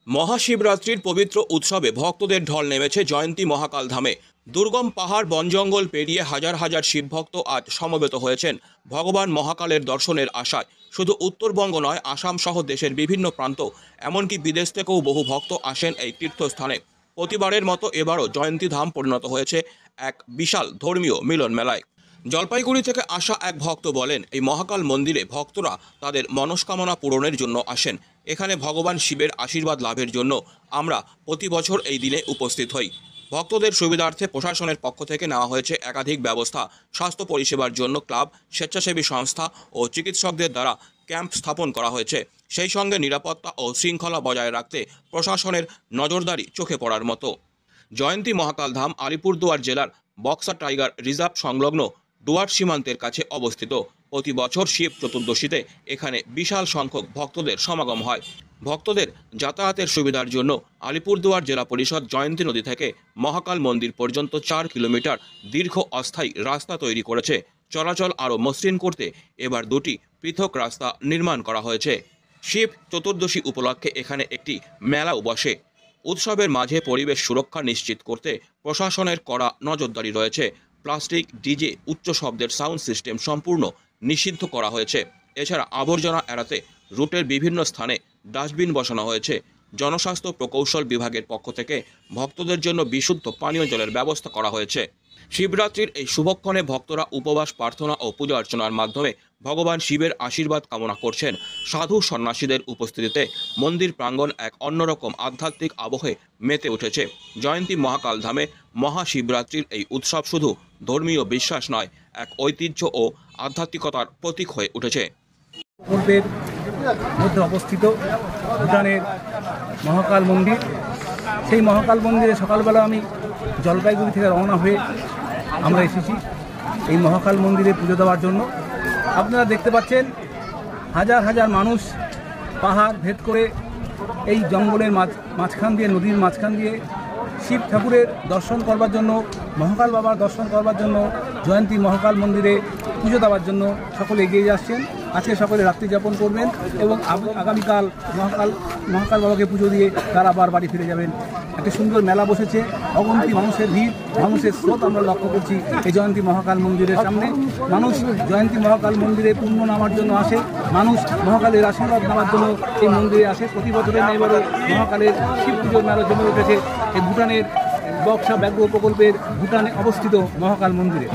মহাশিবরাত্রির পবিত্র উৎসবে ভক্তদের ঢল নেমেছে জয়ন্তী মহাকাল ধামে। দুর্গম পাহাড় বনজঙ্গল পেরিয়ে হাজার হাজার শিবভক্ত আজ সমবেত হয়েছেন ভগবান মহাকালের দর্শনের আশায়। শুধু উত্তরবঙ্গ নয়, আসাম সহ দেশের বিভিন্ন প্রান্ত, এমনকি বিদেশ থেকেও বহু ভক্ত আসেন এই তীর্থস্থানে। প্রতিবারের মতো এবারও জয়ন্তী ধাম পরিণত হয়েছে এক বিশাল ধর্মীয় মিলন মেলায়। জলপাইগুড়ি থেকে আসা এক ভক্ত বলেন, এই মহাকাল মন্দিরে ভক্তরা তাদের মনস্কামনা পূরণের জন্য আসেন। এখানে ভগবান শিবের আশীর্বাদ লাভের জন্য আমরা প্রতি বছর এই দিনে উপস্থিত হই। ভক্তদের সুবিধার্থে প্রশাসনের পক্ষ থেকে নেওয়া হয়েছে একাধিক ব্যবস্থা। স্বাস্থ্য পরিষেবার জন্য ক্লাব, স্বেচ্ছাসেবী সংস্থা ও চিকিৎসকদের দ্বারা ক্যাম্প স্থাপন করা হয়েছে। সেই সঙ্গে নিরাপত্তা ও শৃঙ্খলা বজায় রাখতে প্রশাসনের নজরদারি চোখে পড়ার মতো। জয়ন্তী মহাকাল ধাম আলিপুরদুয়ার জেলার বক্সা টাইগার রিজার্ভ সংলগ্ন ডুয়ার্ট সীমান্তের কাছে অবস্থিত। প্রতি বছর শিব চতুর্দশীতে এখানে বিশাল সংখ্যক ভক্তদের সমাগম হয়। ভক্তদের যাতায়াতের সুবিধার জন্য আলিপুরদুয়ার জেলা পরিষদ জয়ন্তী নদী থেকে মহাকাল মন্দির পর্যন্ত 4 কিলোমিটার দীর্ঘ অস্থায়ী রাস্তা তৈরি করেছে। চলাচল আরও মসৃণ করতে এবার 2টি পৃথক রাস্তা নির্মাণ করা হয়েছে। শিব চতুর্দশী উপলক্ষে এখানে একটি মেলাও বসে। উৎসবের মাঝে পরিবেশ সুরক্ষা নিশ্চিত করতে প্রশাসনের কড়া নজরদারি রয়েছে। প্লাস্টিক, ডিজে, উচ্চ শব্দের সাউন্ড সিস্টেম সম্পূর্ণ নিষিদ্ধ করা হয়েছে। এছাড়া আবর্জনা এড়াতে রুটের বিভিন্ন স্থানে ডাস্টবিন বসানো হয়েছে। জনস্বাস্থ্য প্রকৌশল বিভাগের পক্ষ থেকে ভক্তদের জন্য বিশুদ্ধ পানীয় জলের ব্যবস্থা করা হয়েছে। শিবরাত্রির এই শুভক্ষণে ভক্তরা উপবাস, প্রার্থনা ও পূজা অর্চনার মাধ্যমে ভগবান শিবের আশীর্বাদ কামনা করছেন। সাধু সন্ন্যাসীদের উপস্থিতিতে মন্দির প্রাঙ্গণ এক অন্যরকম আধ্যাত্মিক আবহে মেতে উঠেছে। জয়ন্তী মহাকাল ধামে মহাশিবরাত্রির এই উৎসব শুধু ধর্মীয় বিশ্বাস নয়, এক ঐতিহ্য ও আধ্যাত্মিকতার প্রতীক হয়ে উঠেছে। প্রকল্পের মধ্যে অবস্থিত ভুটানের মহাকাল মন্দির, সেই মহাকাল মন্দিরে সকালবেলা আমি জলপাইগুড়ি থেকে রওনা হয়ে আমরা এসেছি এই মহাকাল মন্দিরে পুজো দেওয়ার জন্য। আপনারা দেখতে পাচ্ছেন হাজার হাজার মানুষ পাহাড় ভেদ করে এই জঙ্গলের মাঝখান দিয়ে, নদীর মাঝখান দিয়ে শিব ঠাকুরের দর্শন করবার জন্য, মহাকাল বাবার দর্শন করবার জন্য, জয়ন্তী মহাকাল মন্দিরে পুজো দেওয়ার জন্য সকলে এগিয়ে যাচ্ছেন। আজকে সকলে রাত্রি যাপন করবেন এবং আগামীকাল মহাকাল বাবাকে পুজো দিয়ে তারা আবার বাড়ি ফিরে যাবেন। একটা সুন্দর মেলা বসেছে, অগণিত মানুষের ভিড়, মানুষের স্রোত আমরা লক্ষ্য করছি এই জয়ন্তী মহাকাল মন্দিরের সামনে। মানুষ জয়ন্তী মহাকাল মন্দিরে পুণ্য নামার জন্য আসে, মানুষ মহাকালের আশীর্বাদ নেওয়ার জন্য এই মন্দিরে আসে। প্রতি বছরের এবারও মহাকালের শিব পুজোর মেলা জমে উঠেছে এই ভুটানের বক্সা ব্যাঘ্র প্রকল্পের ভুটানে অবস্থিত মহাকাল মন্দিরে।